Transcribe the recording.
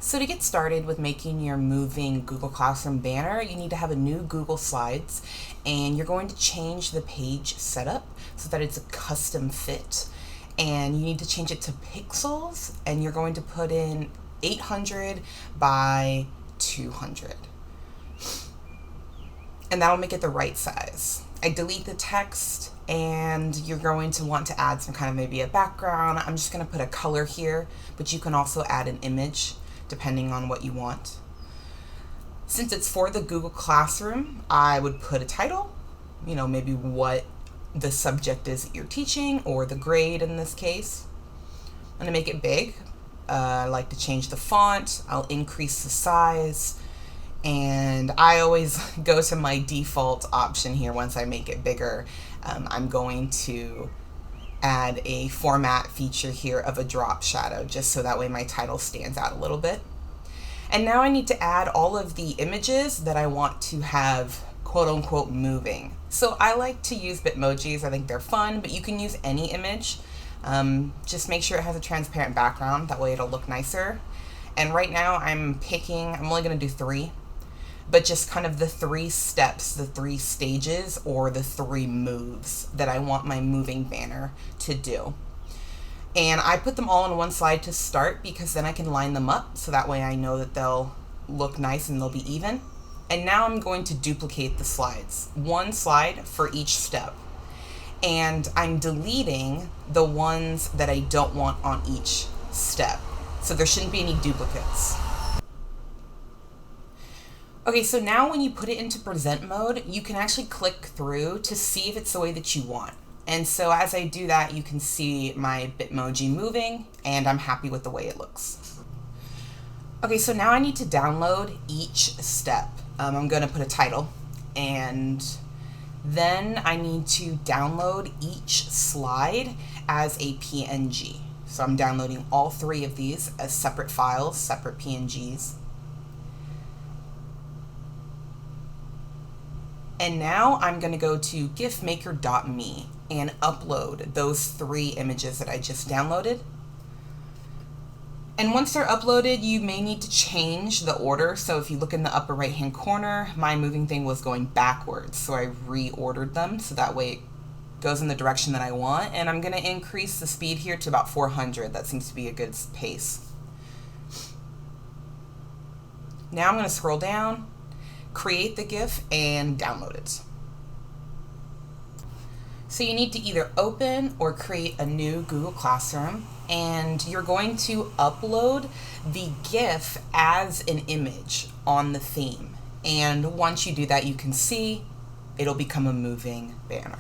So to get started with making your moving Google Classroom banner, you need to have a new Google Slides, and you're going to change the page setup so that it's a custom fit. And you need to change it to pixels, and you're going to put in 800 by 200. And that'll make it the right size. I delete the text, and you're going to want to add some kind of maybe a background. I'm just going to put a color here, but you can also add an image depending on what you want. Since it's for the Google Classroom, I would put a title, maybe what the subject is that you're teaching, or the grade in this case. I'm gonna make it big. I like to change the font. I'll increase the size, and I always go to my default option here once I make it bigger. I'm going to add a format feature here of a drop shadow, just so that way my title stands out a little bit. And now I need to add all of the images that I want to have quote unquote moving. So I like to use Bitmojis. I think they're fun, but you can use any image. Just make sure it has a transparent background, that way it'll look nicer. And right now I'm only gonna do 3, but just kind of the 3 steps, the 3 stages, or the 3 moves that I want my moving banner to do. And I put them all on one slide to start because then I can line them up, so that way I know that they'll look nice and they'll be even. And now I'm going to duplicate the slides, 1 slide for each step. And I'm deleting the ones that I don't want on each step. So there shouldn't be any duplicates. Okay, so now when you put it into present mode, you can actually click through to see if it's the way that you want. And so as I do that, you can see my Bitmoji moving, and I'm happy with the way it looks. Okay, so now I need to download each step. I'm gonna put a title, and then I need to download each slide as a PNG. So I'm downloading all 3 of these as separate files, separate PNGs. And now I'm going to go to gifmaker.me and upload those 3 images that I just downloaded. And once they're uploaded, you may need to change the order. So if you look in the upper right hand corner, my moving thing was going backwards. So I reordered them so that way it goes in the direction that I want. And I'm going to increase the speed here to about 400. That seems to be a good pace. Now I'm going to scroll down, create the GIF, and download it. So you need to either open or create a new Google Classroom, and you're going to upload the GIF as an image on the theme. And once you do that, you can see it'll become a moving banner.